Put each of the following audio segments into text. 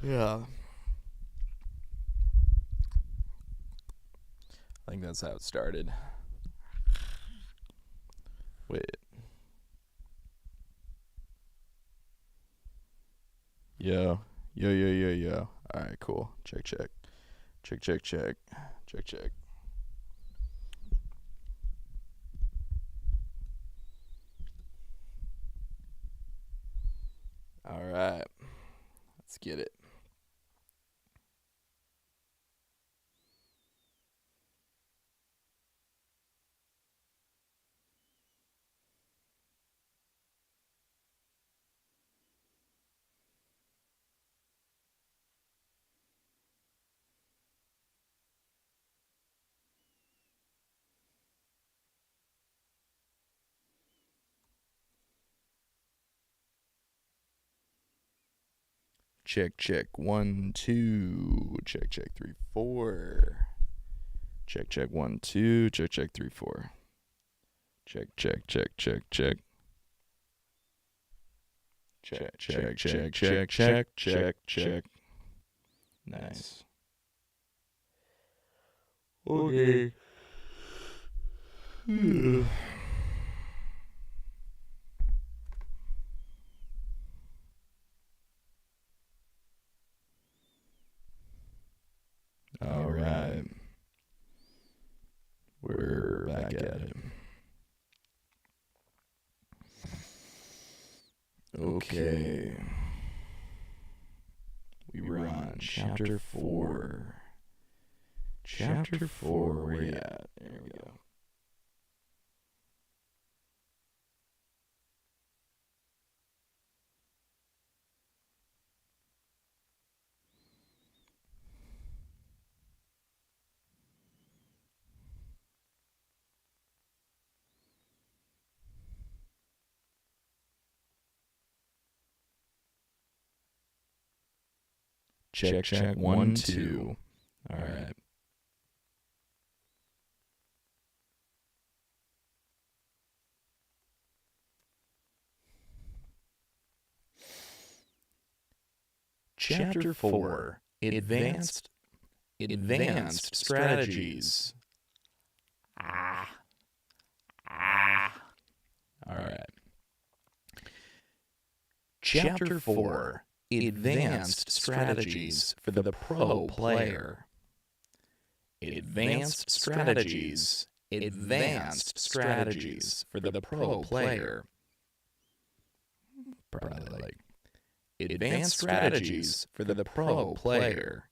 Yeah. I think that's how it started. Wait. Yo. Yo, yo, yo, yo. Alright, cool. Check, check. Check, check, check. Check, check. Alright. Let's get it. Check, check. 1, 2. Check, check. 3, 4. Check, check. 1, 2. Check, check. 3, 4. Check, check, check, check, check. Check, check, check, check, check, check, check. Nice. Okay. All right. We're back at it. Okay. We were on chapter 4. Chapter 4, where you at? There we go. Check, check. 1, 2. All right. Chapter 4. Advanced strategies. All right. Chapter 4. Advanced strategies for the pro player. Advanced strategies. Advanced strategies for the pro player. Probably like advanced strategies for the pro player.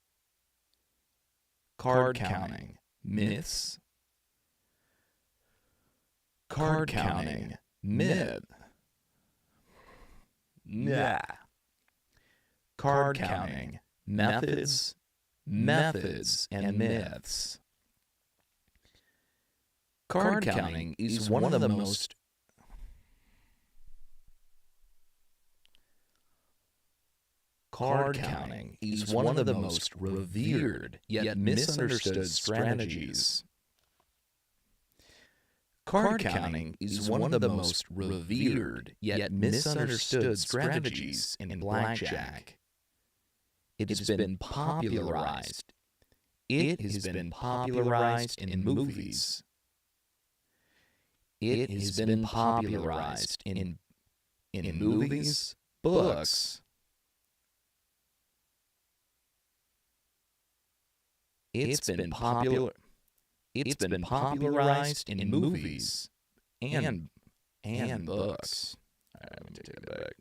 Card counting. Myths. Card counting. Myth. Nah. Card counting. Methods. Methods and myths. Card counting is one of the most revered yet misunderstood strategies. Card counting is one of the most revered yet misunderstood strategies in blackjack. It has been popularized. It has been popularized in movies. It has been popularized in movies, books. It's been popularized in movies and books. All right, let me take that back.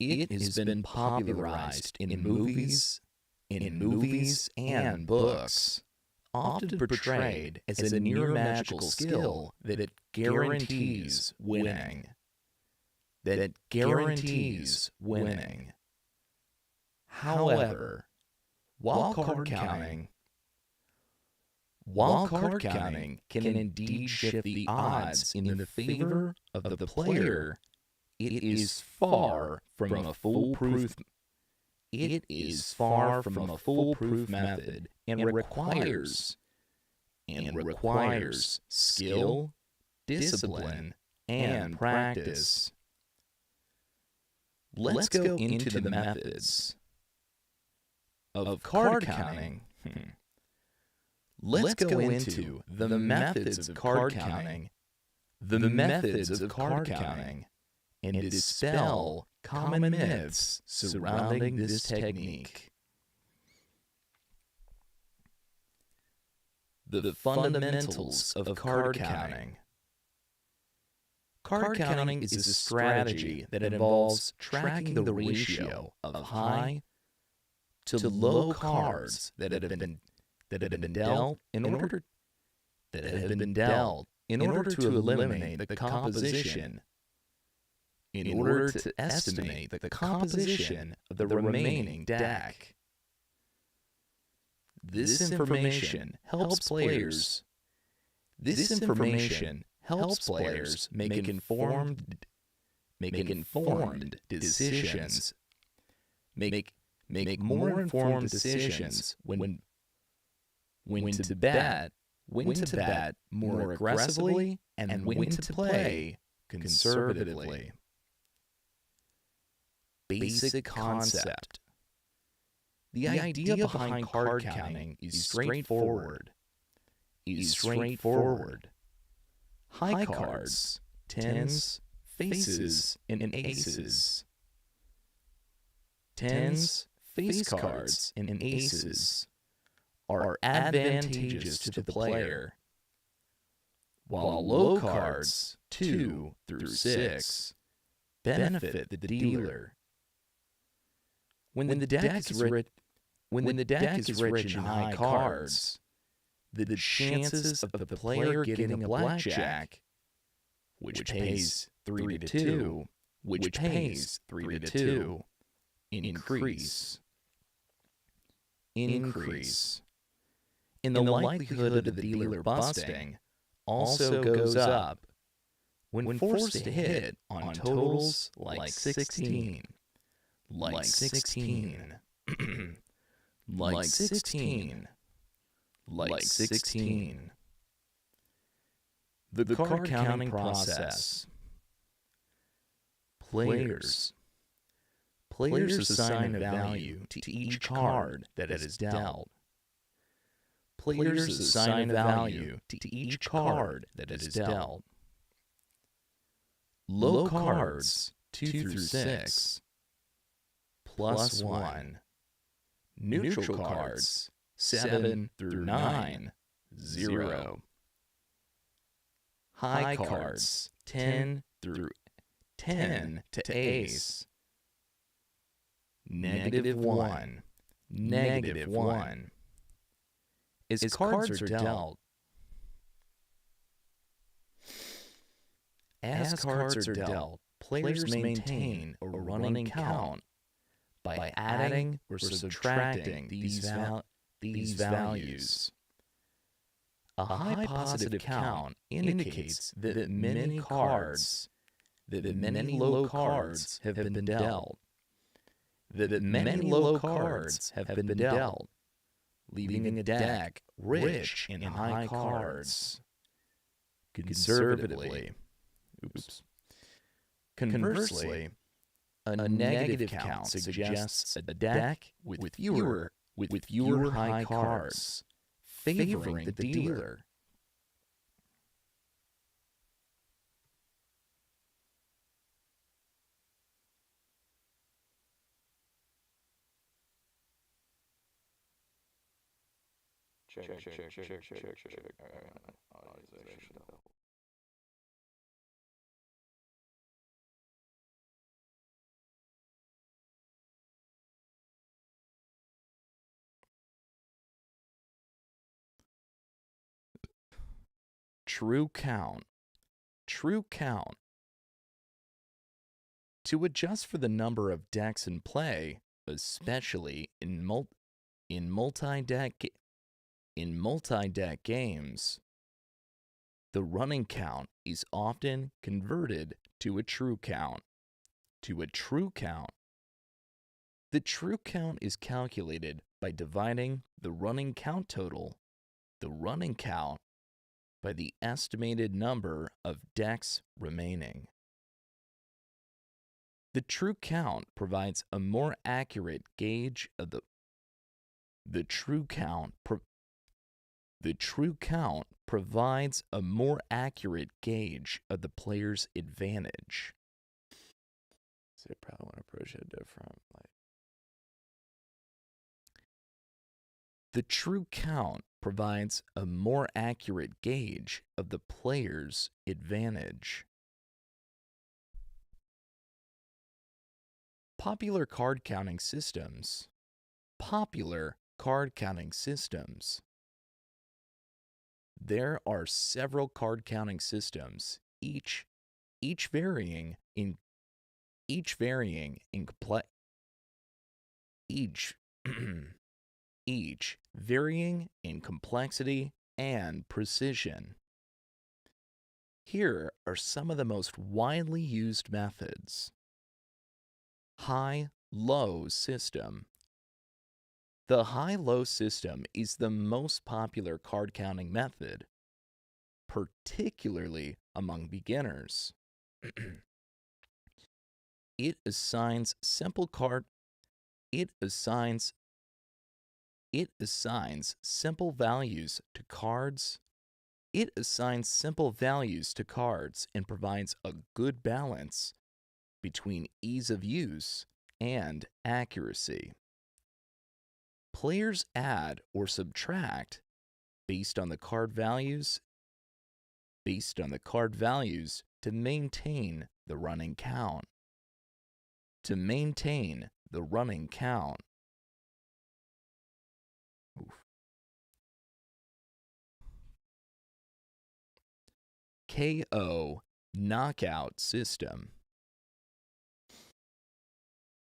It has been popularized in movies and books, often portrayed as a near magical skill that it guarantees winning. However, while card counting can indeed shift the odds in the favor of the player, it is far from a foolproof method and requires skill, discipline, and practice. Let's go into the methods of card counting. Let's go into the methods of card counting, and dispel common myths surrounding this technique. The fundamentals of card counting. Card counting is a strategy that involves tracking the ratio of high to low cards that have been dealt in order to eliminate the composition, in order to estimate the composition of the remaining deck. This information helps players make informed decisions. Make more informed decisions when to bet more aggressively and when to play conservatively. Basic concept. The idea behind card counting is straightforward. High cards, tens, faces, and aces. Tens, face cards, and aces are advantageous to the player, while low cards, 2 through 6, benefit the dealer. When the deck is rich in high cards, the chances of the player getting a blackjack, which pays 3 to 2, increase. And the likelihood of the dealer busting also goes up when forced to hit on totals like 16. Like 16. The card counting process. Players assign a value to each card that is dealt. Players assign a value to each card that is dealt. Low cards, 2 through 6, +1. Neutral cards, 7 through 9, 0. High cards, 10 to ace, -1. As cards are dealt, players maintain a running count by adding or subtracting these values. A high positive count indicates that many low cards have been dealt. Leaving a deck rich in high cards. Conversely, a negative count suggests a deck with fewer high cards, favoring the dealer. Check. True count. To adjust for the number of decks in play, especially in multi-deck games, the running count is often converted to a true count. The true count is calculated by dividing the running count total, by the estimated number of decks remaining. The true count provides a more accurate gauge of the true count the true count provides a more accurate gauge of the player's advantage. So you probably want to approach it different. The true count provides a more accurate gauge of the player's advantage. Popular card counting systems. Popular card counting systems. There are several card counting systems, each varying in each varying in complexity and precision. Here are some of the most widely used methods. High-low system. The high-low system is the most popular card counting method, particularly among beginners. It assigns simple values to cards. It assigns simple values to cards and provides a good balance between ease of use and accuracy. Players add or subtract based on the card values to maintain the running count. KO knockout system.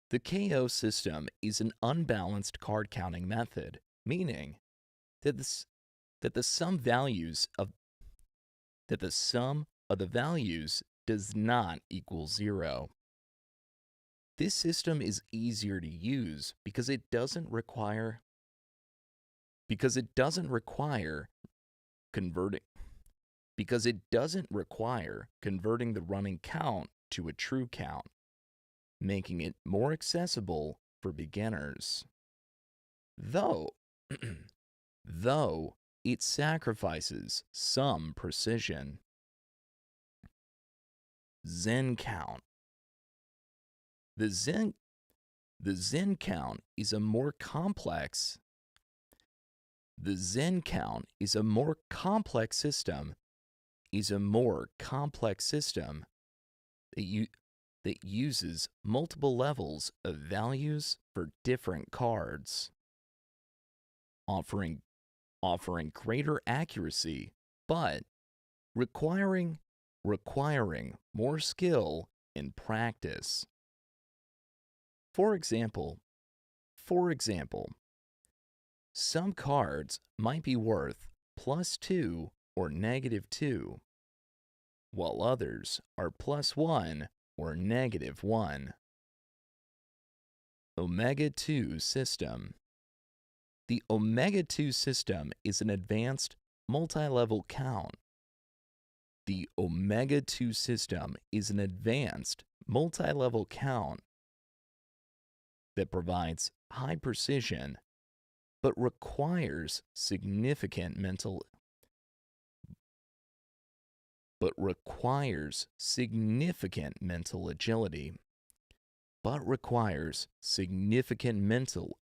The KO system is an unbalanced card counting method, meaning that the sum of the values does not equal 0. This system is easier to use because it doesn't require converting the running count to a true count, making it more accessible for beginners. Though it sacrifices some precision. Zen count. The Zen count is a more complex system that uses multiple levels of values for different cards, offering greater accuracy, but requiring more skill and practice. For example, some cards might be worth +2 or -2, while others are +1 or -1. Omega-2 system. The Omega-2 system is an advanced multi-level count. The Omega-2 system is an advanced multi-level count that provides high precision but requires significant mental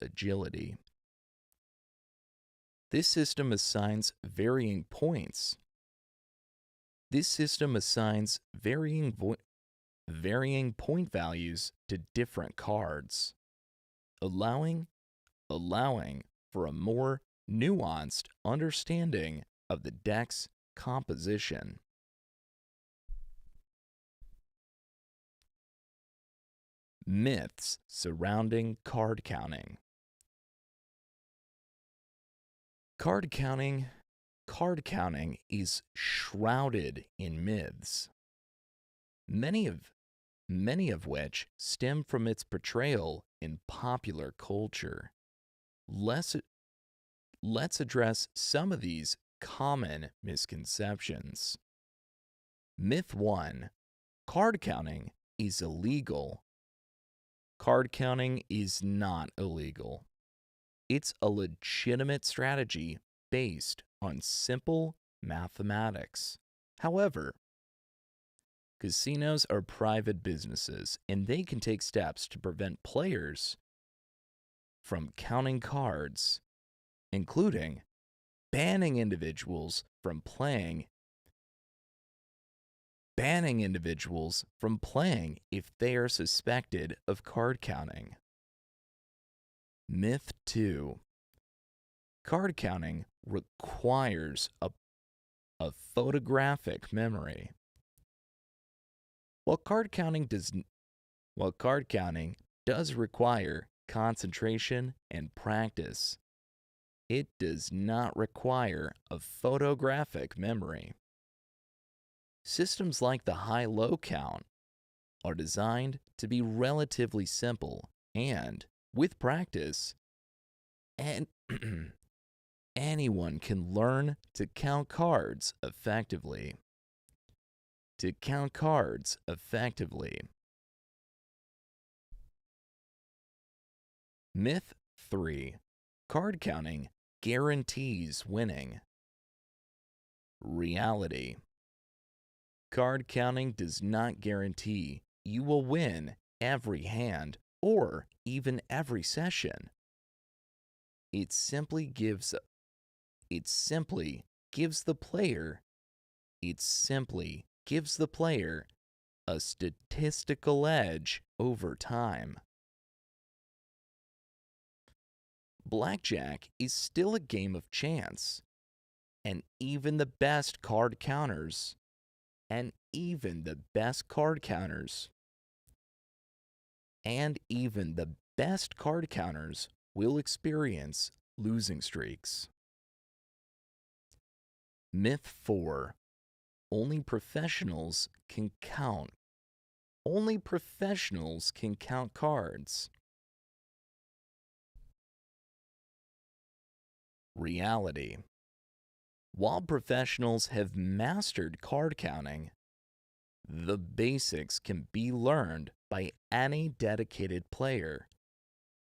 agility. This system assigns varying points. Varying point values to different cards, allowing for a more nuanced understanding of the deck's composition. Myths surrounding card counting. Card counting is shrouded in myths, many of which stem from its portrayal in popular culture. Let's address some of these common misconceptions. Myth 1: card counting is illegal card counting is not illegal. It's a legitimate strategy based on simple mathematics. However, casinos are private businesses, and they can take steps to prevent players from counting cards, including banning individuals from playing if they are suspected of card counting. Myth 2. Card counting requires a photographic memory. While card counting does require concentration and practice, it does not require a photographic memory. Systems like the high-low count are designed to be relatively simple and, with practice, and anyone can learn to count cards effectively. Myth 3. Card counting guarantees winning. Reality. Card counting does not guarantee you will win every hand or even every session. It simply gives the player a statistical edge over time. Blackjack is still a game of chance, and even the best card counters will experience losing streaks. Myth 4. Only professionals can count cards. Reality. While professionals have mastered card counting, the basics can be learned by any dedicated player.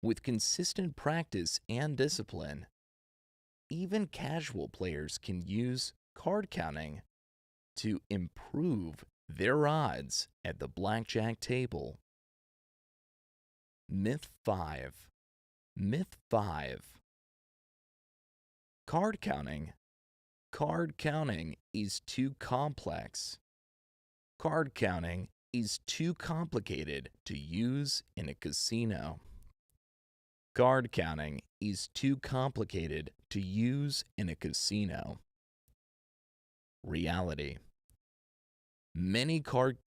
With consistent practice and discipline, even casual players can use card counting to improve their odds at the blackjack table. Myth 5. Card counting is too complex. Card counting is too complicated to use in a casino. Card counting is too complicated to use in a casino. Reality. Many card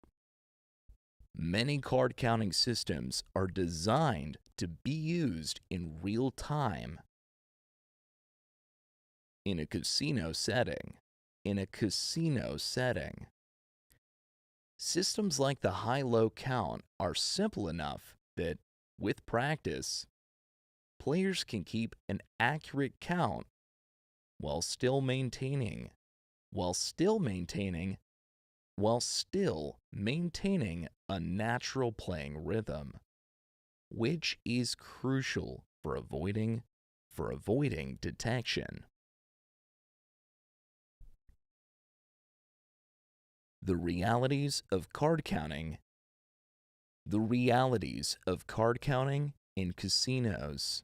counting systems are designed to be used in real time in a casino setting. Systems like the high-low count are simple enough that, with practice, players can keep an accurate count while still maintaining a natural playing rhythm, which is crucial for avoiding detection. The realities of card counting in casinos.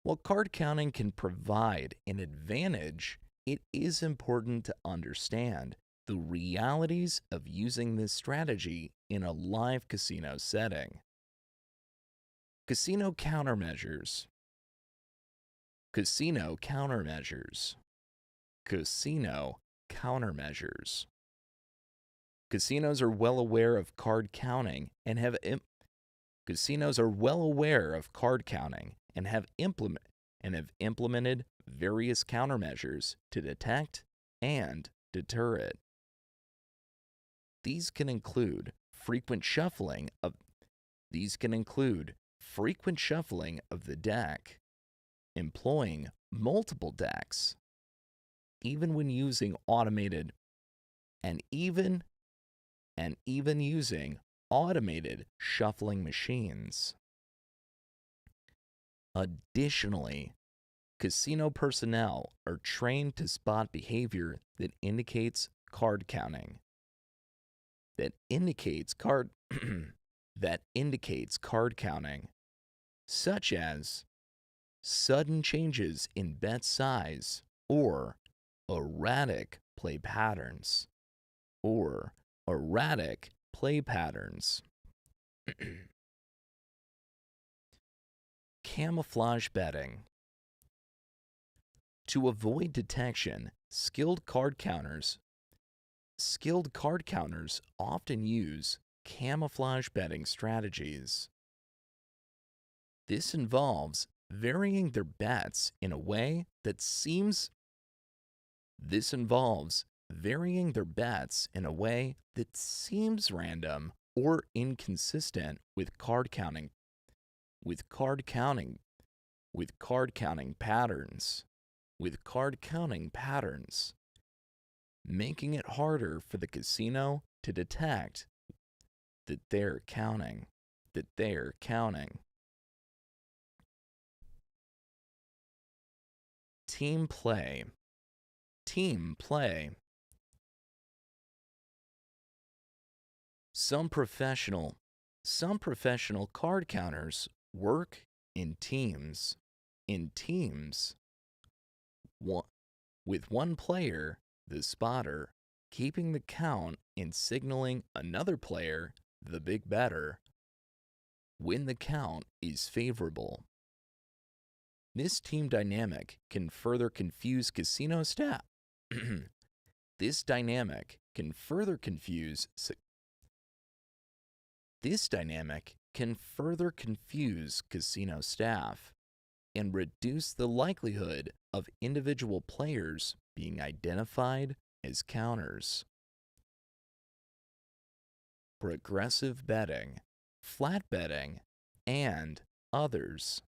While card counting can provide an advantage, it is important to understand the realities of using this strategy in a live casino setting. Casino countermeasures. Casinos are well aware of card counting and have implemented various countermeasures to detect and deter it. These can include frequent shuffling of the deck, employing multiple decks, even when using automated and even using automated shuffling machines. Additionally, casino personnel are trained to spot behavior that indicates card counting, that indicates card that indicates card counting, such as sudden changes in bet size or erratic play patterns or erratic play patterns. Camouflage betting. To avoid detection, skilled card counters often use camouflage betting strategies. This involves varying their bets in a way that seems random or inconsistent with card counting patterns, making it harder for the casino to detect that they're counting. Team play. Some professional card counters work in teams. With one player, the spotter, keeping the count and signaling another player, the big bettor, when the count is favorable. This team dynamic can further confuse casino staff. This dynamic can further confuse casino staff and reduce the likelihood of individual players being identified as counters. Progressive betting, flat betting, and others.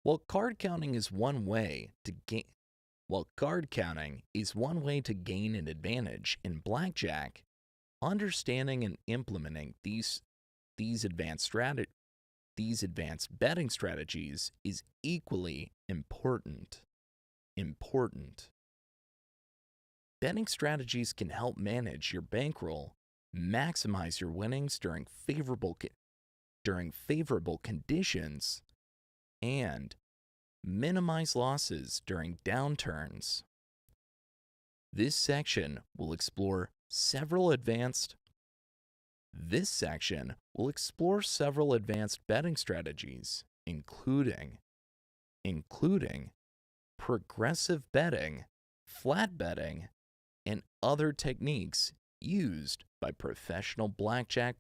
While card counting is one way to gain an advantage in blackjack, understanding and implementing these advanced betting strategies is equally important. Betting strategies can help manage your bankroll, maximize your winnings during favorable conditions, and minimize losses during downturns. This section will explore several advanced betting strategies, including progressive betting, flat betting, and other techniques used by professional blackjack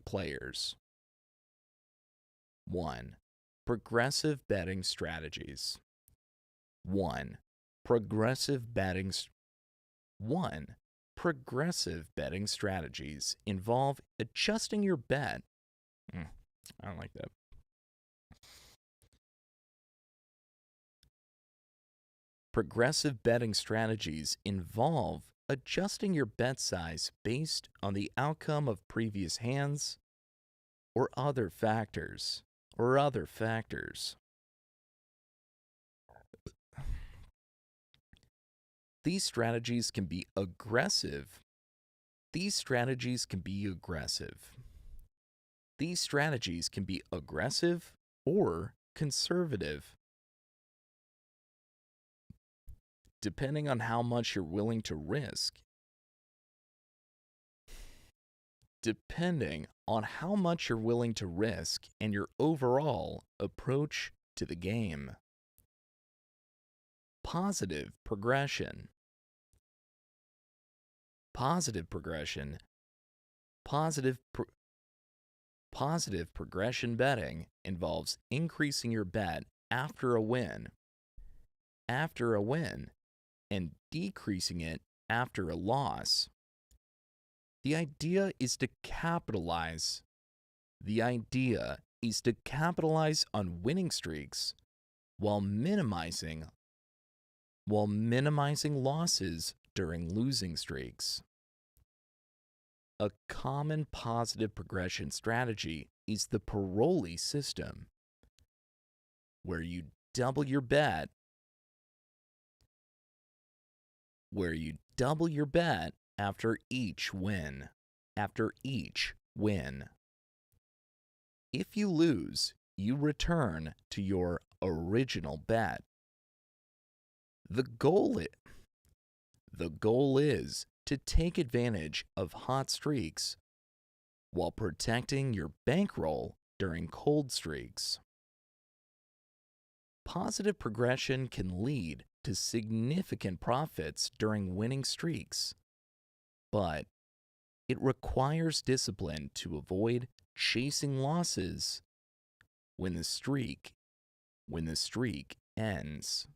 players. 1. Progressive betting strategies. 1. Progressive betting strategies involve adjusting your bet. I don't like that. Progressive betting strategies involve adjusting your bet size based on the outcome of previous hands or other factors. These strategies can be aggressive. These strategies can be aggressive or conservative, depending on how much you're willing to risk. And your overall approach to the game. Positive progression betting involves increasing your bet after a win, and decreasing it after a loss. The idea is to capitalize on winning streaks while minimizing while minimizing losses during losing streaks. A common positive progression strategy is the parolee system, where you double your bet after each win. If you lose, you return to your original bet. The goal is to take advantage of hot streaks while protecting your bankroll during cold streaks. Positive progression can lead to significant profits during winning streaks, but it requires discipline to avoid chasing losses when the streak ends.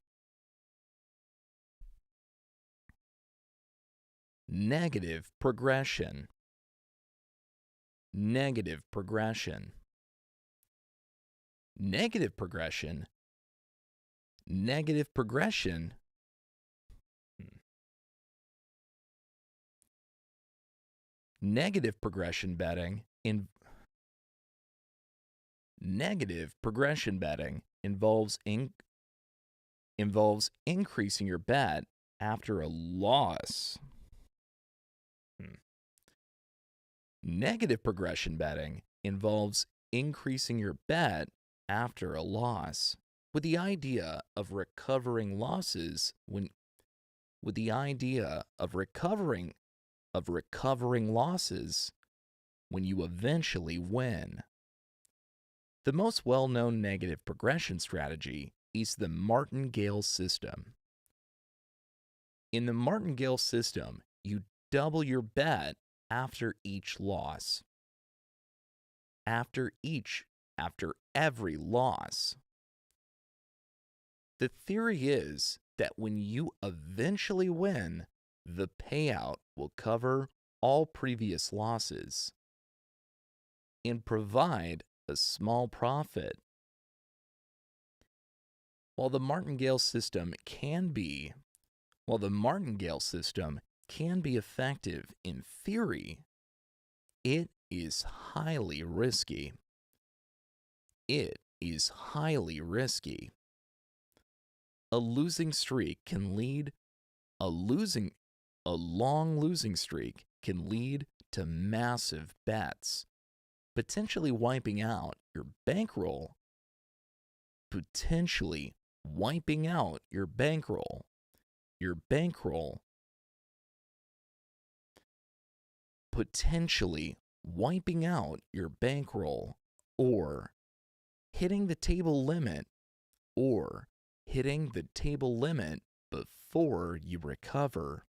Negative progression. Negative progression. Negative progression. Negative progression. Negative progression betting involves increasing your bet after a loss. Negative progression betting involves increasing your bet after a loss, with the idea of recovering losses when you eventually win. The most well-known negative progression strategy is the martingale system. In the martingale system, you double your bet after each loss. After every loss. The theory is that when you eventually win, the payout will cover all previous losses and provide a small profit. While the martingale system can be effective in theory, it is highly risky. A long losing streak can lead to massive bets, potentially wiping out your bankroll. Your bankroll potentially wiping out your bankroll, or hitting the table limit before you recover.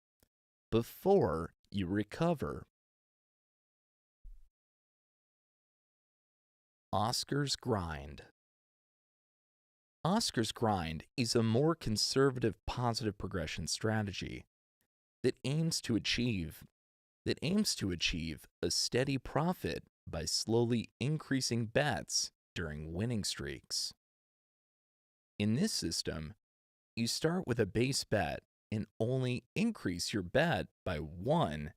Oscar's grind. Oscar's grind is a more conservative positive progression strategy that aims to achieve a steady profit by slowly increasing bets during winning streaks. In this system, you start with a base bet and only increase your bet by one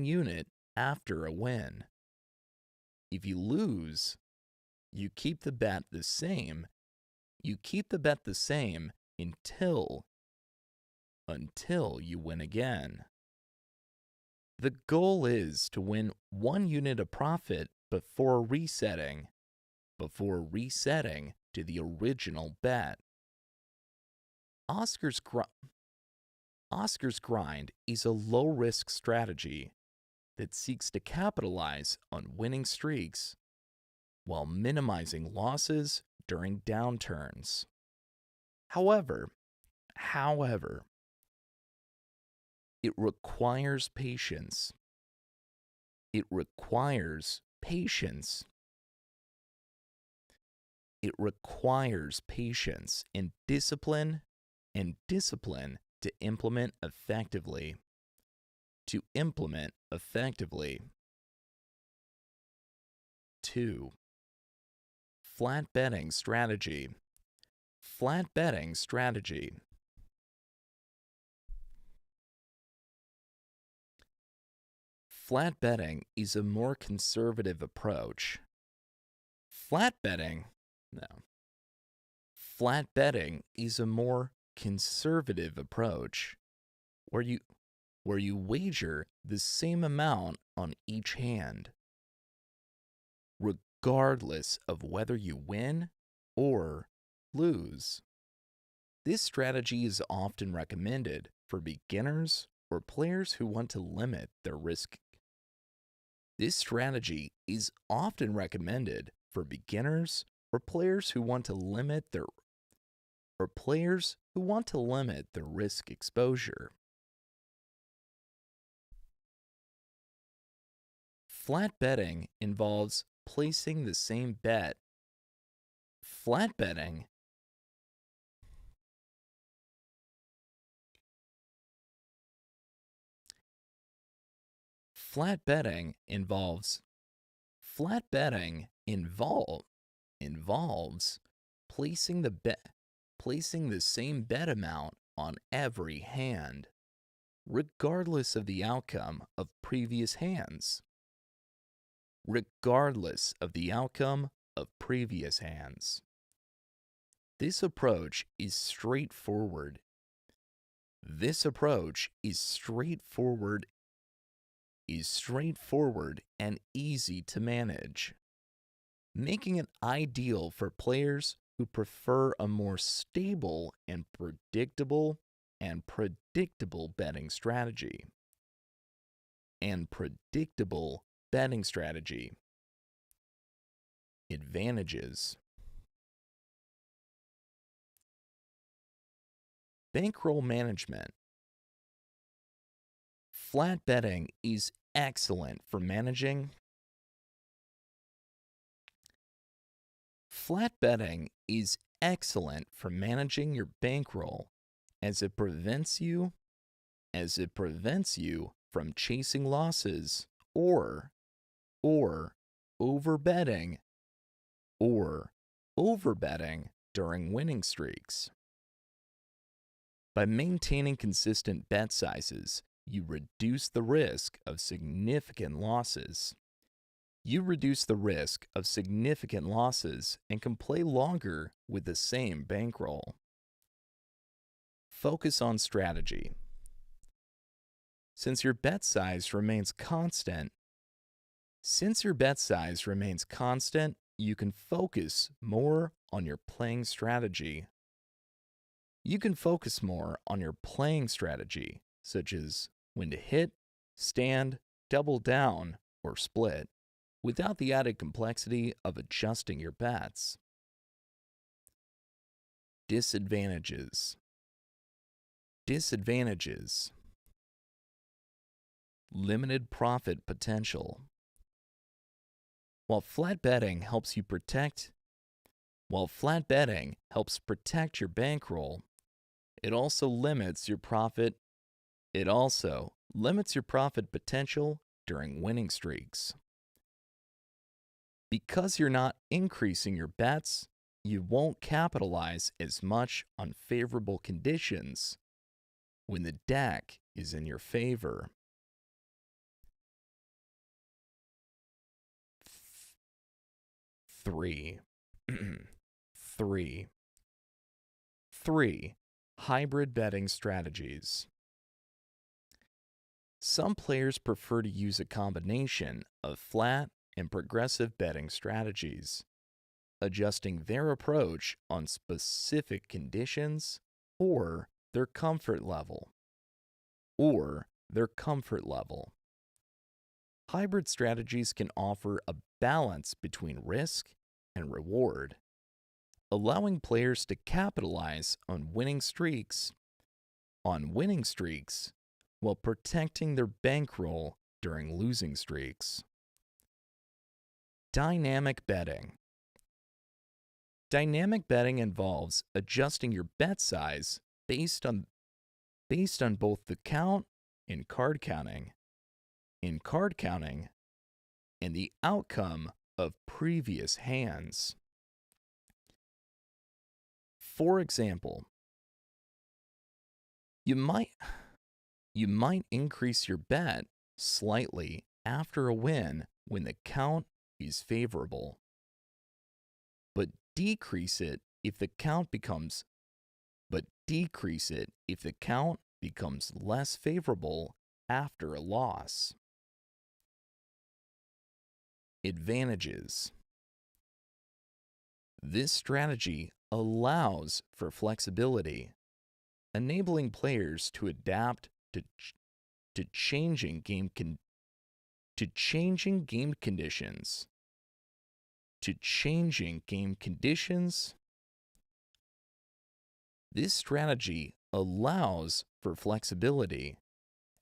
unit after a win. If you lose, you keep the bet the same until you win again. The goal is to win 1 unit of profit before resetting to the original bet. Oscar's grind is a low-risk strategy that seeks to capitalize on winning streaks while minimizing losses during downturns. However, it requires patience. It requires patience and discipline to implement effectively. 2. Flat betting strategy. Flat betting is a more conservative approach. Flat betting, no. Flat betting is a more conservative approach where you wager the same amount on each hand, regardless of whether you win or lose. This strategy is often recommended for beginners or players who want to limit their risk. This strategy is often recommended for beginners or players who want to limit their risk exposure. Flat betting involves placing the same bet. Flat betting involves placing the same bet amount on every hand, regardless of the outcome of previous hands. This approach is straightforward. And easy to manage, making it ideal for players who prefer a more stable and predictable betting strategy. Advantages. Bankroll management. Flat betting is excellent for managing. Your bankroll as it prevents you from chasing losses or overbetting during winning streaks. By maintaining consistent bet sizes, you reduce the risk of significant losses. And can play longer with the same bankroll. Focus on strategy. Since your bet size remains constant, you can focus more on your playing strategy. Such as when to hit, stand, double down, or split, without the added complexity of adjusting your bets. Disadvantages. Limited profit potential. While flat betting helps protect your bankroll, it also limits your profit potential during winning streaks. Because you're not increasing your bets, you won't capitalize as much on favorable conditions when the deck is in your favor. 3. 3. Hybrid betting strategies. Some players prefer to use a combination of flat and progressive betting strategies, adjusting their approach on specific conditions or their comfort level. Hybrid strategies can offer a balance between risk and reward, allowing players to capitalize on winning streaks while protecting their bankroll during losing streaks. Dynamic betting. Dynamic betting involves adjusting your bet size based on both the count in card counting and the outcome of previous hands. For example, you might increase your bet slightly after a win when the count is favorable, but decrease it if the count becomes less favorable after a loss. Advantages. This strategy allows for flexibility, enabling players to adapt to changing game conditions. This strategy allows for flexibility,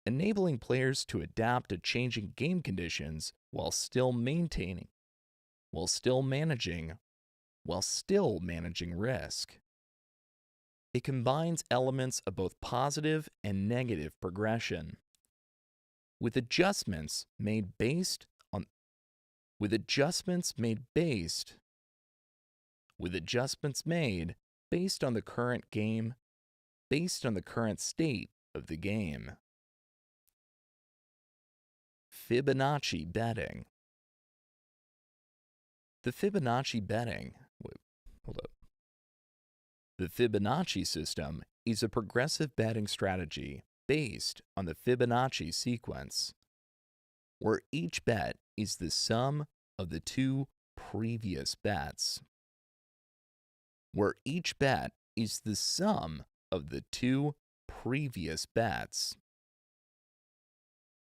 enabling players to adapt to changing game conditions while still managing risk. It combines elements of both positive and negative progression, with adjustments made based on the current state of the game. Fibonacci betting. The Fibonacci system is a progressive betting strategy based on the Fibonacci sequence, where each bet is the sum of the two previous bets.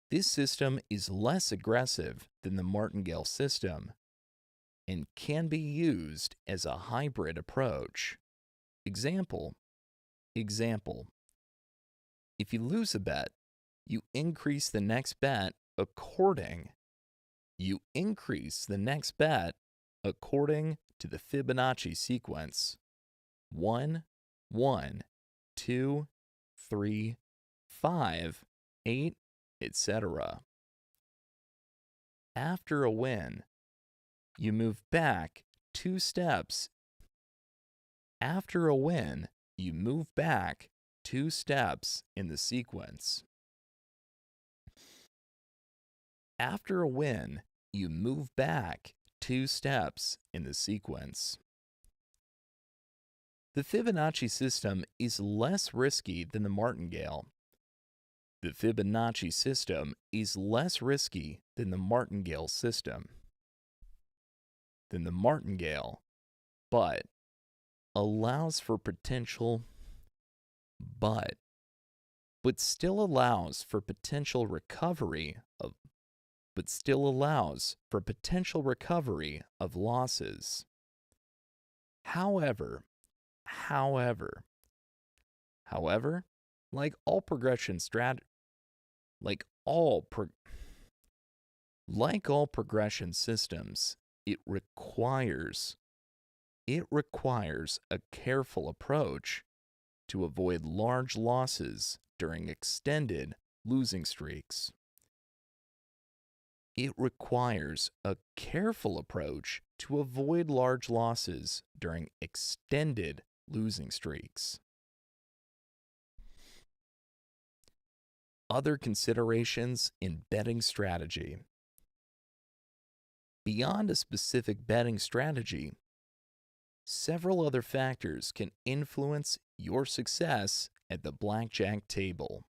This system is less aggressive than the martingale system and can be used as a hybrid approach. Example. If you lose a bet, you increase the next bet according to the Fibonacci sequence 1, 1, 2, 3, 5, 8, etc. After a win, you move back 2 steps. In the sequence. The Fibonacci system is less risky than the martingale. But still allows for potential recovery of losses. However, like all progression systems, it requires a careful approach to avoid large losses during extended losing streaks. Other considerations in betting strategy. Beyond a specific betting strategy, several other factors can influence your success at the blackjack table.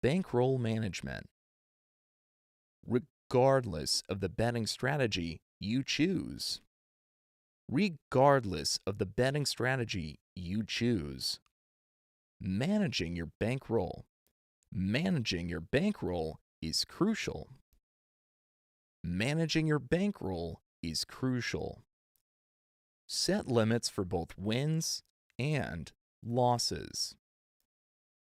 Bankroll management. Regardless of the betting strategy you choose, managing your bankroll is crucial. Set limits for both wins and losses,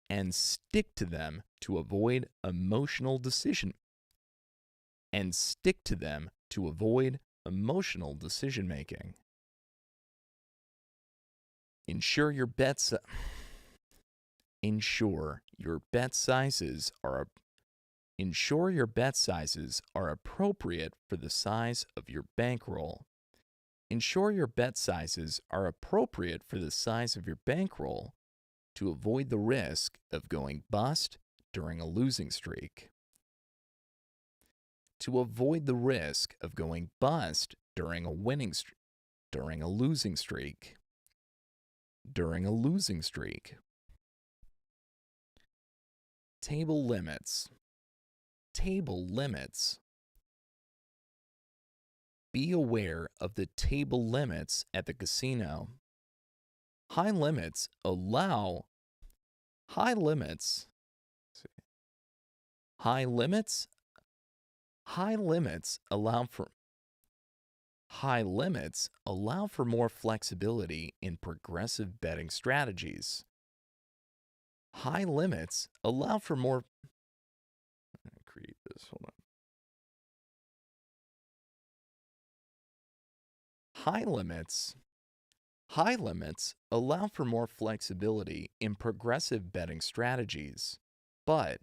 and stick to them to avoid emotional decision making. Ensure your bet sizes are appropriate for the size of your bankroll. to avoid the risk of going bust during a losing streak. To avoid the risk of going bust during a losing streak. During a losing streak. Table limits. Table limits. Be aware of the table limits at the casino. High limits allow for more flexibility in progressive betting strategies. High limits allow for more. I'm going to create this. Hold on. High limits allow for more flexibility in progressive betting strategies, but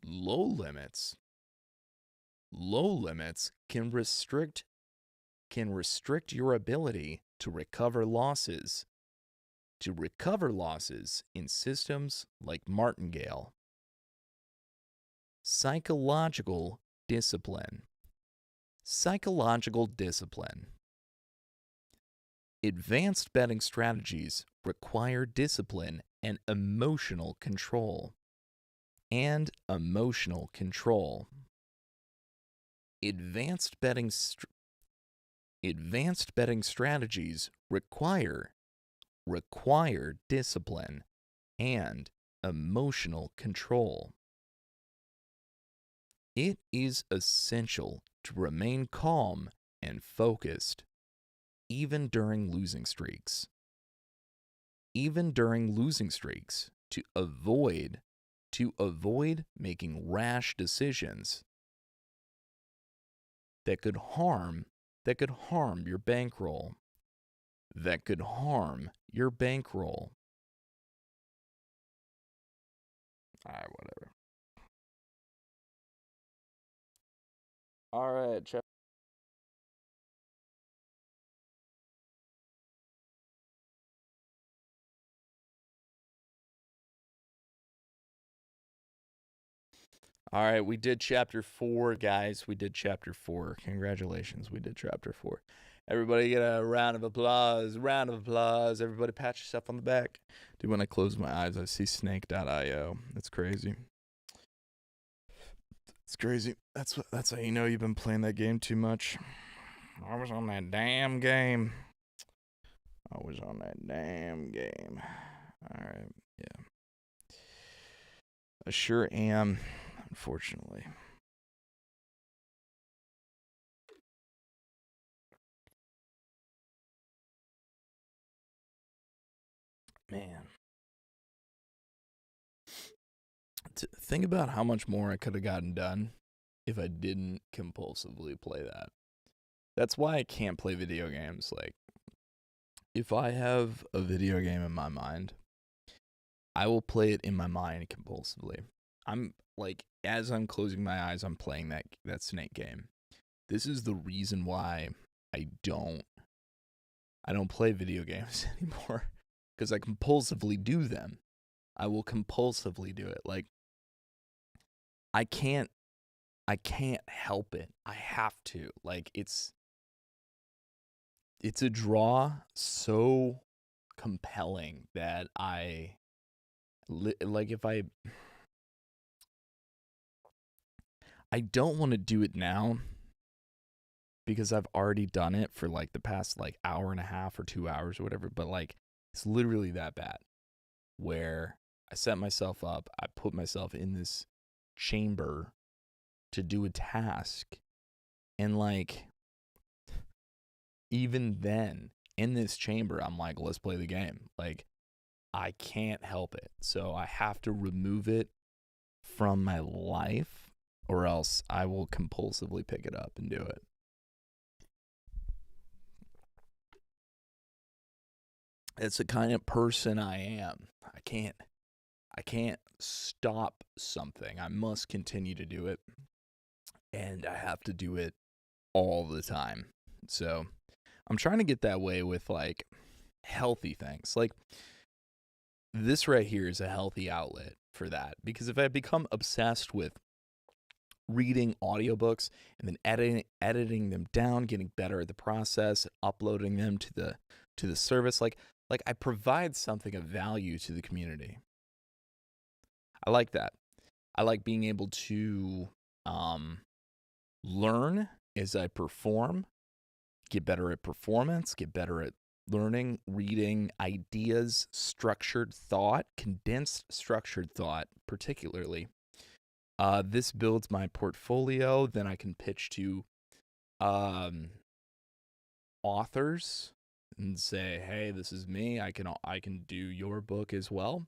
low limits can restrict your ability to recover losses in systems like martingale. Psychological discipline. Advanced betting strategies require discipline and emotional control. Advanced betting strategies require discipline and emotional control. It is essential to remain calm and focused, even during losing streaks. To avoid making rash decisions that could harm your bankroll. Whatever. All right, check. All right, we did chapter 4, guys. We did chapter 4. Congratulations, we did chapter 4. Everybody get a round of applause. Everybody pat yourself on the back. Dude, when I close my eyes, I see snake.io. That's crazy. It's crazy. That's how you know you've been playing that game too much. I was on that damn game. All right, yeah. I sure am, unfortunately. Man. Think about how much more I could have gotten done if I didn't compulsively play that. That's why I can't play video games. Like, if I have a video game in my mind, I will play it in my mind compulsively. I'm like, as I'm closing my eyes, I'm playing that snake game. This is the reason why I don't play video games anymore, because I compulsively do them. I will compulsively do it. Like, I can't help it. I have to. Like, it's a draw so compelling that if I don't want to do it now, because I've already done it for like the past like hour and a half or 2 hours or whatever, but like it's literally that bad where I set myself up, I put myself in this chamber to do a task, and like even then in this chamber I'm like, let's play the game. Like, I can't help it, so I have to remove it from my life, or else I will compulsively pick it up and do it. It's the kind of person I am. I can't stop something. I must continue to do it, and I have to do it all the time. So I'm trying to get that way with like healthy things. Like, this right here is a healthy outlet for that, because if I become obsessed with reading audiobooks and then editing them down, getting better at the process, uploading them to the service, like I provide something of value to the community. I like that. I like being able to learn as I perform, get better at performance, get better at learning, reading ideas, structured thought, condensed structured thought, particularly. This builds my portfolio. Then I can pitch to authors and say, "Hey, this is me. I can do your book as well."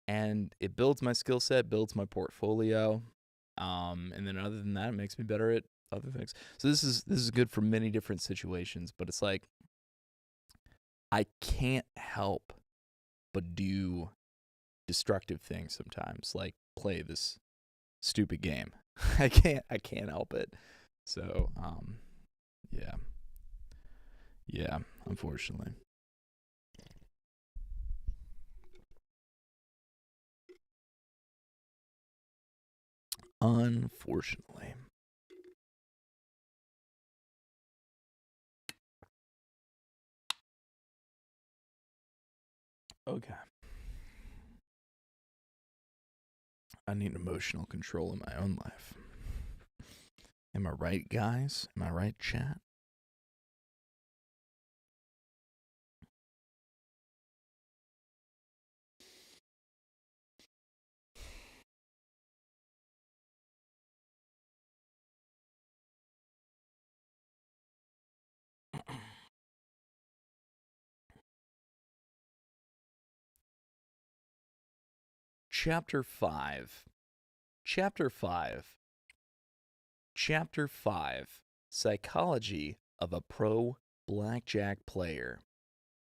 And it builds my skill set, builds my portfolio, and then other than that, it makes me better at other things. So this is good for many different situations. But it's like I can't help but do destructive things sometimes, like play this stupid game. I can't help it. So yeah, unfortunately. Unfortunately. Okay. I need emotional control in my own life. Am I right, guys? Am I right, chat? Chapter 5. Chapter 5. Chapter 5. Psychology of a pro blackjack player.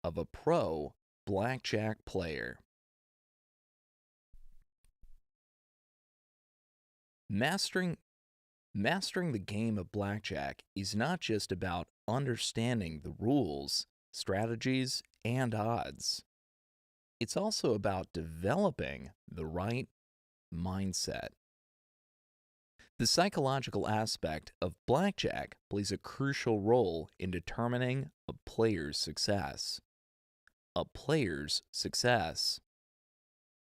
Of a pro blackjack player. Mastering the game of blackjack is not just about understanding the rules, strategies, and odds. It's also about developing the right mindset. The psychological aspect of blackjack plays a crucial role in determining a player's success. A player's success.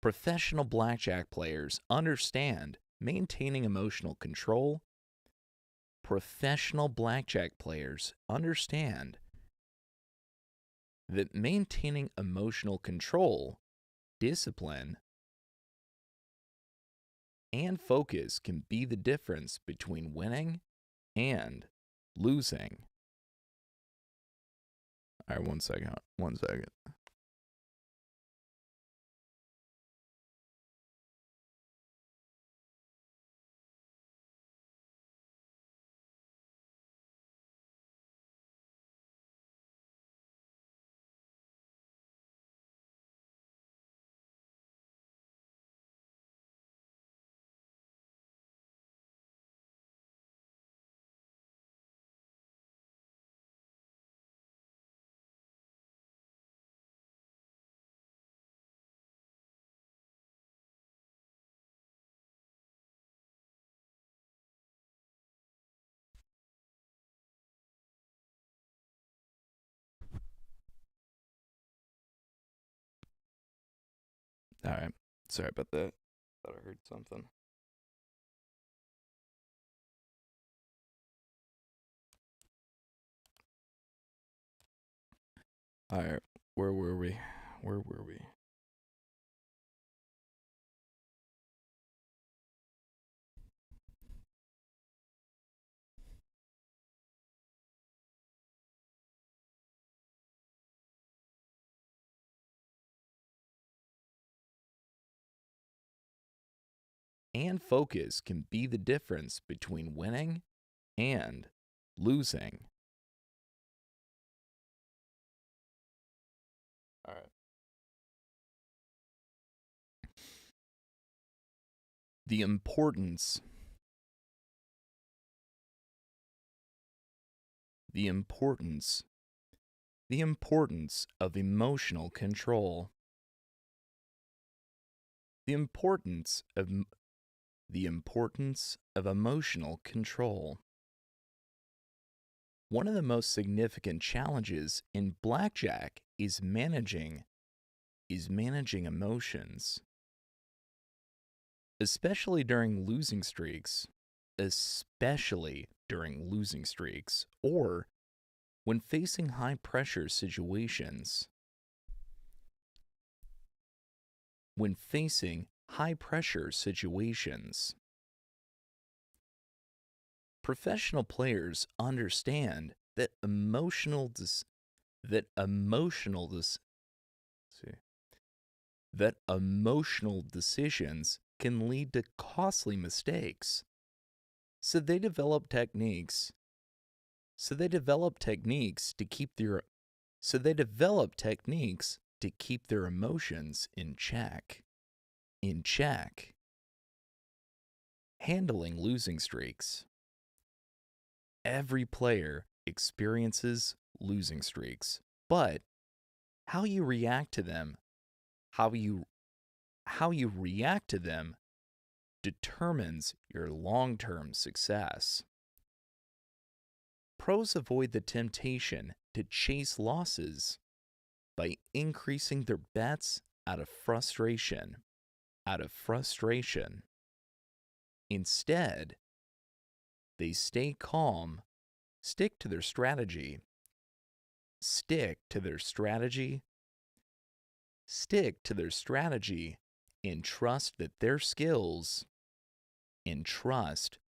Professional blackjack players understand maintaining emotional control. Professional blackjack players understand that maintaining emotional control, discipline, and focus can be the difference between winning and losing. All right, 1 second. 1 second. All right. Sorry about that. Thought I heard something. All right. Where were we? Where were we? And focus can be the difference between winning and losing. All right. The importance the importance the importance of emotional control. The importance of the importance of emotional control. One of the most significant challenges in blackjack is managing emotions, especially during losing streaks, or when facing high pressure situations. When facing high pressure situations, professional players understand that emotional decisions can lead to costly mistakes. So they develop techniques. So they develop techniques to keep their emotions in check. Handling losing streaks. Every player experiences losing streaks, but how you react to them, how you react to them determines your long-term success. Pros avoid the temptation to chase losses by increasing their bets out of frustration. Instead, they stay calm, stick to their strategy, and trust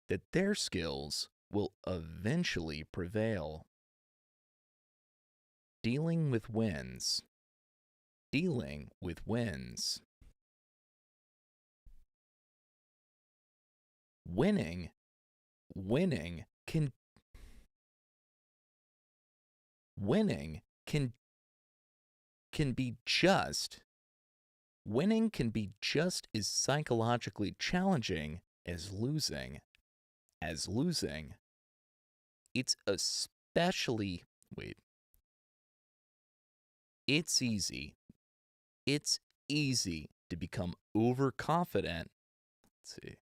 that their skills will eventually prevail. Dealing with wins. Winning can be just as psychologically challenging as losing. It's especially It's easy to become overconfident. Let's see.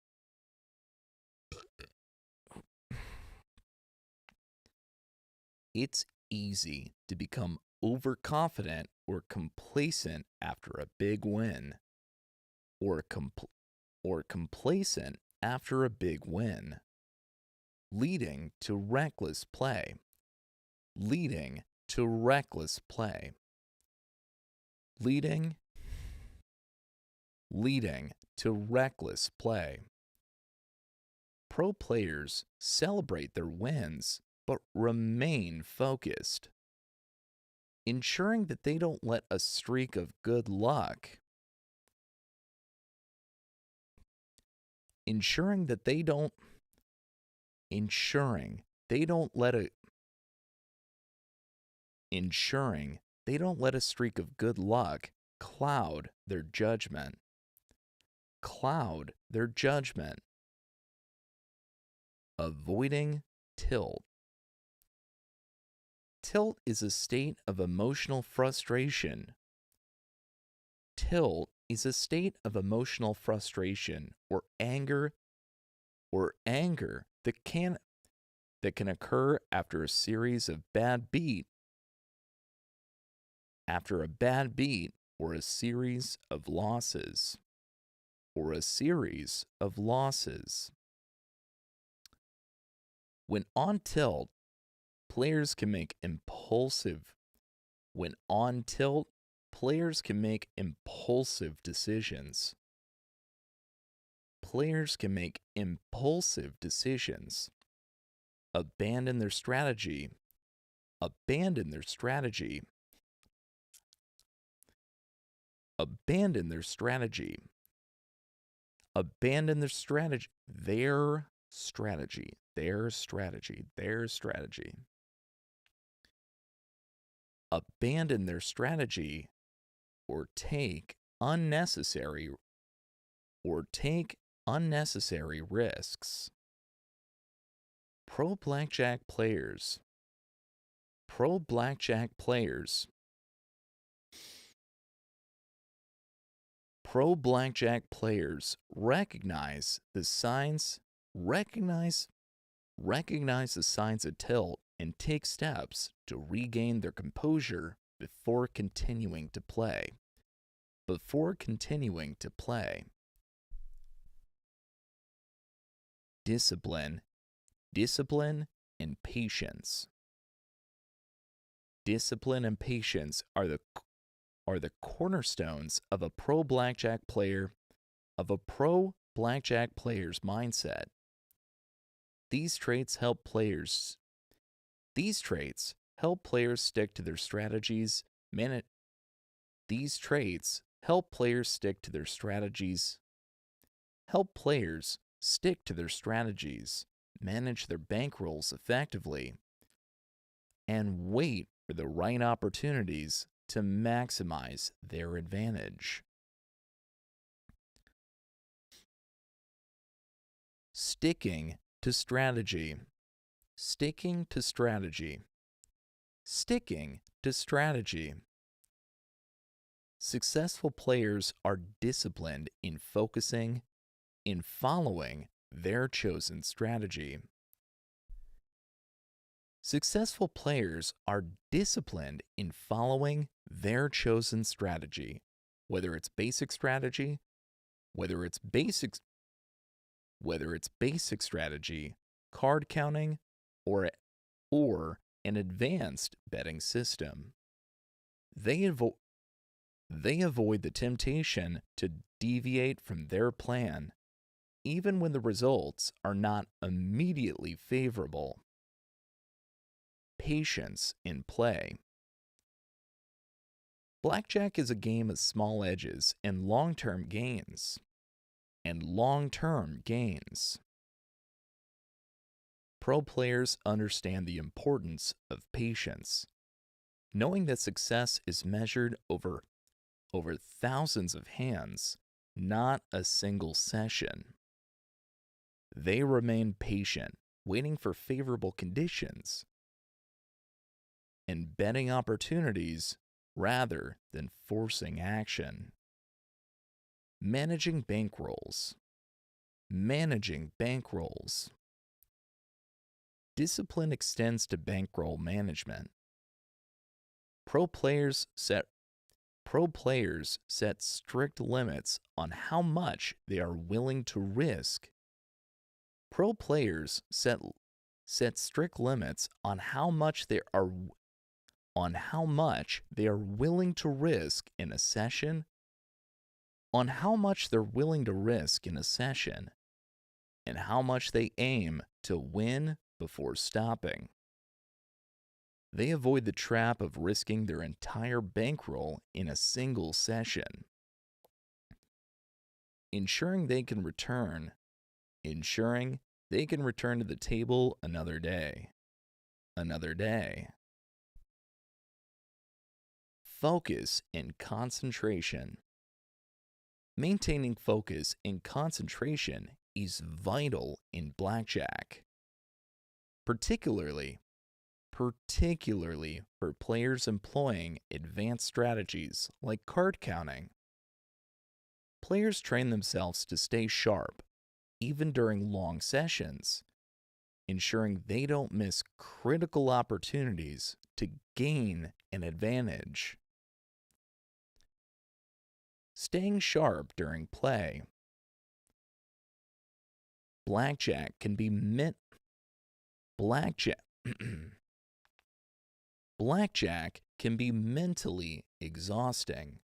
It's easy to become overconfident or complacent after a big win, or complacent after a big win, leading to reckless play. Leading to reckless play. Pro players celebrate their wins but remain focused, ensuring that they don't let a streak of good luck ensuring they don't let a streak of good luck cloud their judgment. Avoiding tilt. Tilt is a state of emotional frustration. Or anger that can occur after a series of bad beat or a series of losses. When on tilt, players can make impulsive decisions. Abandon their strategy. Abandon their strategy or take unnecessary risks. Pro blackjack players Pro blackjack players recognize the signs the signs of tilt and take steps to regain their composure before continuing to play. Discipline, and patience. Discipline and patience are the cornerstones of a pro blackjack player's mindset. These traits help players stick to their strategies. Help players stick to their strategies, manage their bankrolls effectively, and wait for the right opportunities to maximize their advantage. Sticking to strategy. Successful players are disciplined in following their chosen strategy. Successful players are disciplined in following their chosen strategy, whether it's basic strategy, card counting, or an advanced betting system. They avoid the temptation to deviate from their plan, even when the results are not immediately favorable. Patience in play. Blackjack is a game of small edges and long-term gains. Pro players understand the importance of patience, knowing that success is measured over thousands of hands, not a single session. They remain patient, waiting for favorable conditions and betting opportunities rather than forcing action. Managing bankrolls. Discipline extends to bankroll management. Pro players set strict limits on how much they are willing to risk. Pro players set strict limits on how much they are willing to risk in a session, and how much they aim to win before stopping. They avoid the trap of risking their entire bankroll in a single session, ensuring they can return to the table another day. Focus and concentration. Maintaining focus and concentration is vital in blackjack, particularly for players employing advanced strategies like card counting. Players train themselves to stay sharp even during long sessions, ensuring they don't miss critical opportunities to gain an advantage. Staying sharp during play. Blackjack can be mentally exhausting,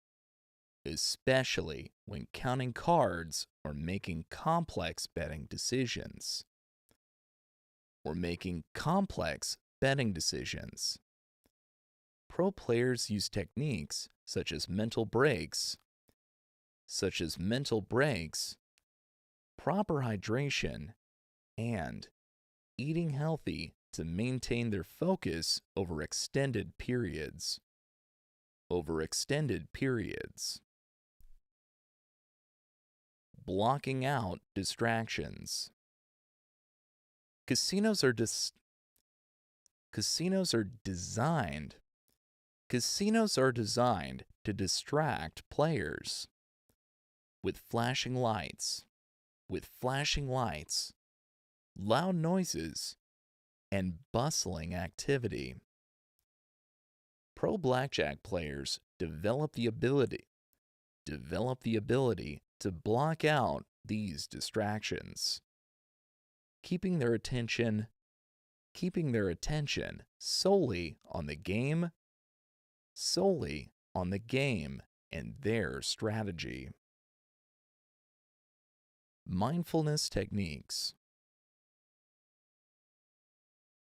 especially when counting cards or making complex betting decisions. Pro players use techniques such as mental breaks, proper hydration, and eating healthy to maintain their focus over extended periods. Blocking out distractions. Casinos are designed to distract players. with flashing lights, loud noises, and bustling activity. Pro blackjack players develop the ability to block out these distractions, keeping their attention solely on the game and their strategy. Mindfulness techniques.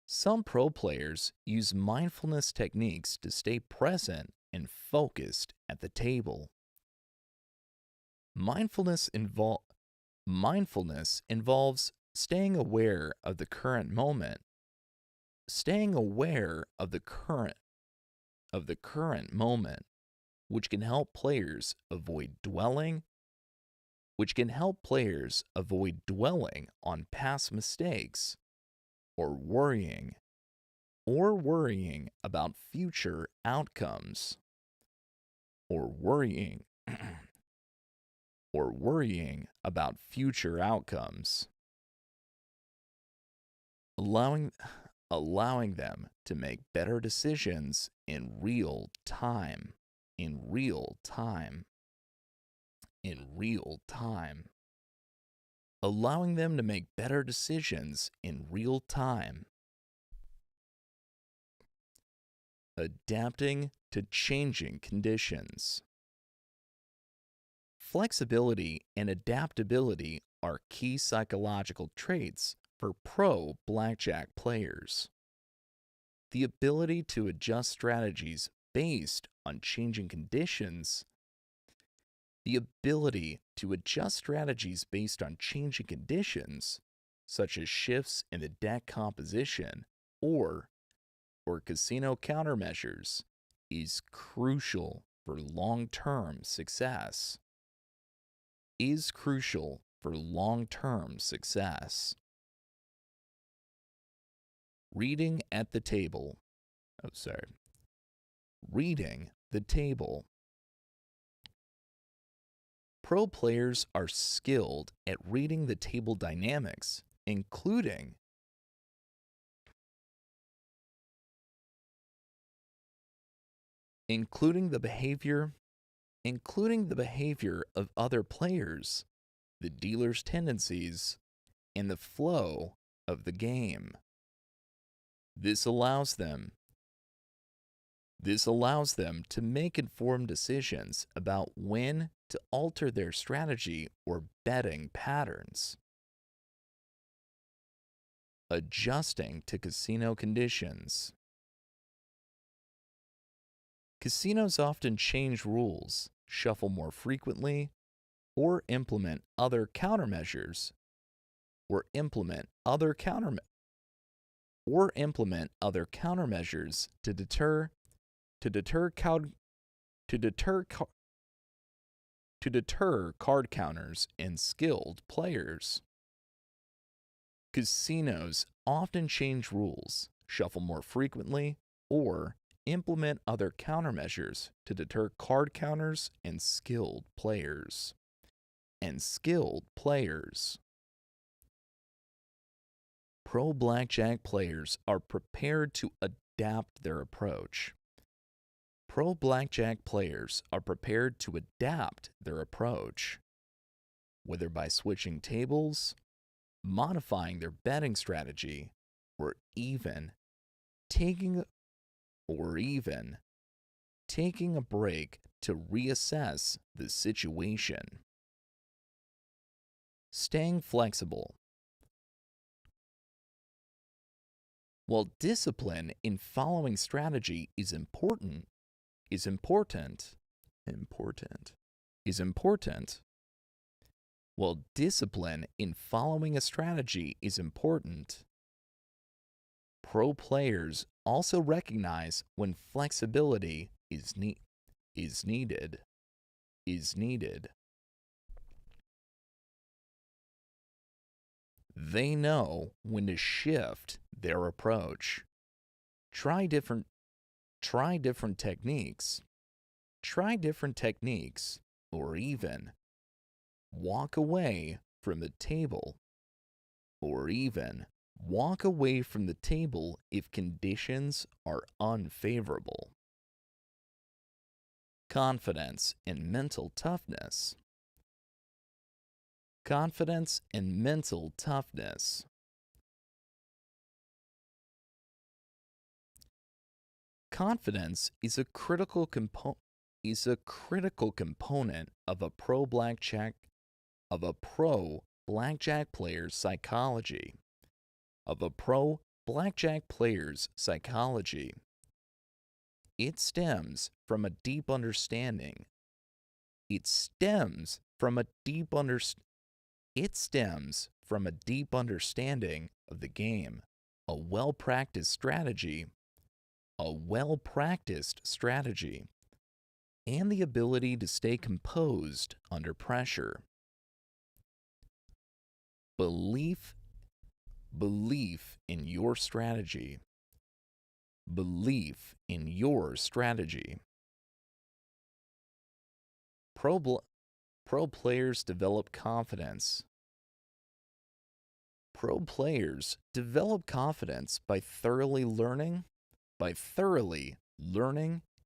Some pro players use mindfulness techniques to stay present and focused at the table. Mindfulness involves staying aware of the current moment, which can help players avoid dwelling on past mistakes or worrying about future outcomes or worrying about future outcomes, allowing them to make better decisions in real time. Allowing them to make better decisions in real time. Adapting to changing conditions. Flexibility and adaptability are key psychological traits for pro blackjack players. The ability to adjust strategies based on changing conditions, such as shifts in the deck composition or casino countermeasures, is crucial for long-term success. Reading the table. Pro players are skilled at reading the table dynamics, including the behavior of other players, the dealer's tendencies, and the flow of the game. This allows them to make informed decisions about when to alter their strategy or betting patterns. Adjusting to casino conditions. Casinos often change rules, shuffle more frequently, or implement other countermeasures to deter card counters and skilled players. Casinos often change rules, shuffle more frequently, or implement other countermeasures to deter card counters and skilled players. Pro blackjack players are prepared to adapt their approach. Whether by switching tables, modifying their betting strategy, or even taking a break to reassess the situation. Staying flexible. While discipline in following strategy is important. While discipline in following a strategy is important, pro players also recognize when flexibility is needed. They know when to shift their approach. Try different techniques, or even walk away from the table, or even walk away from the table if conditions are unfavorable. Confidence and mental toughness. Confidence and mental toughness. Confidence is a critical component of a pro blackjack player's psychology. It stems from a deep understanding. It stems from a deep understanding of the game, a well-practiced strategy, and the ability to stay composed under pressure. Belief in your strategy. Belief in your strategy. Pro players develop confidence. Pro players develop confidence by thoroughly learning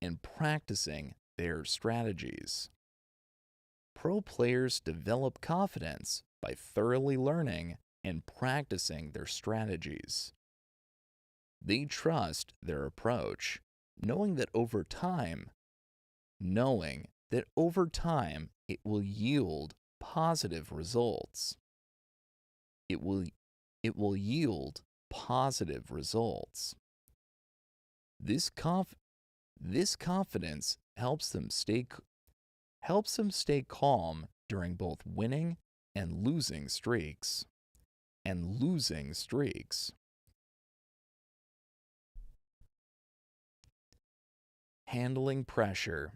and practicing their strategies. Pro players develop confidence by thoroughly learning and practicing their strategies. They trust their approach, knowing that over time it will yield positive results. It will yield positive results. This confidence helps them stay calm during both winning and losing streaks. Handling pressure.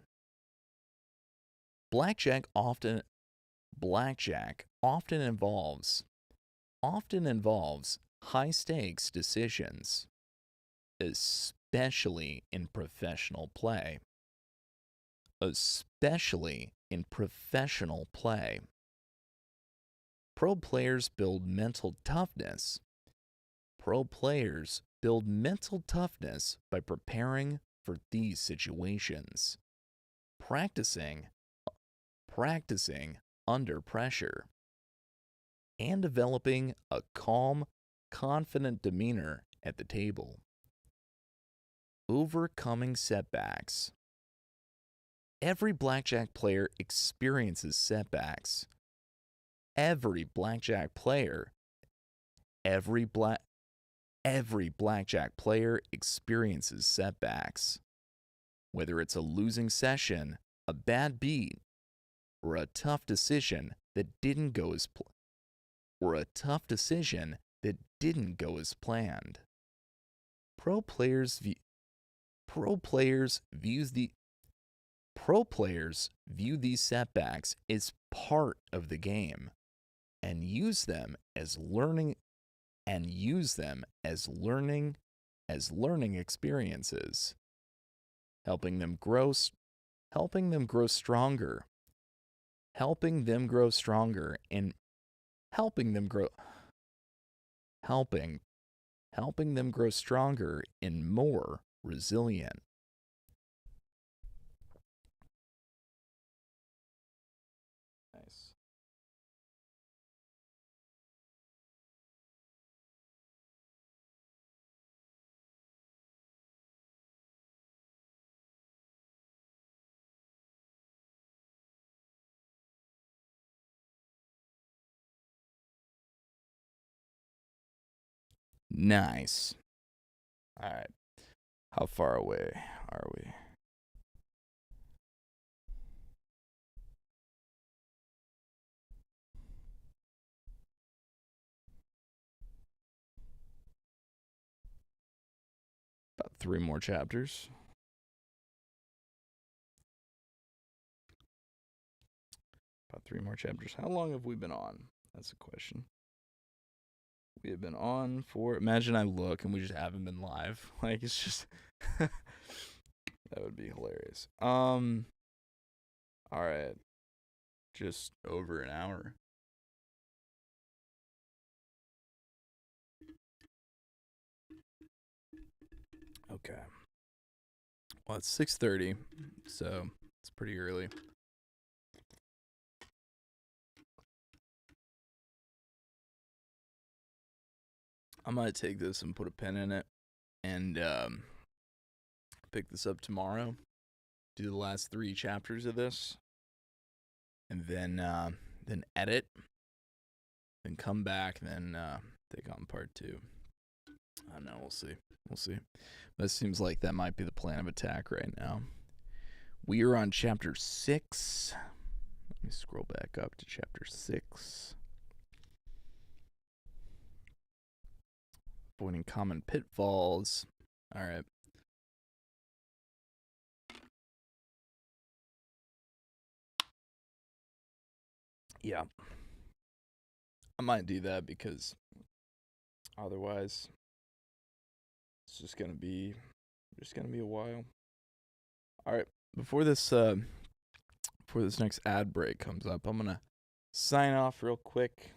Blackjack often involves high stakes decisions, especially in professional play. Pro players build mental toughness. By preparing for these situations, practicing under pressure, and developing a calm, confident demeanor at the table. Overcoming setbacks. Every blackjack player experiences setbacks. Every blackjack player experiences setbacks. Whether it's a losing session, a bad beat, or a tough decision that didn't go as planned. Pro players view these setbacks as part of the game and use them as learning experiences, helping them grow stronger and more resilient. Nice. Nice. All right. How far away are we? About 3 more chapters. How long have we been on? That's a question. We have been on for. Imagine I look and we just haven't been live. Like, it's just. That would be hilarious. All right. just over an hour. Okay. Well, it's 6:30, so it's pretty early. I'm going to take this and put a pin in it and pick this up tomorrow. Do the last 3 chapters of this. And then edit. Then come back and then take on part 2. I don't know. We'll see. We'll see. But it seems like that might be the plan of attack right now. We are on chapter 6. Let me scroll back up to chapter 6. Avoiding common pitfalls. All right. Yeah. I might do that because otherwise it's just gonna be a while. All right. Before this next ad break comes up, I'm gonna sign off real quick.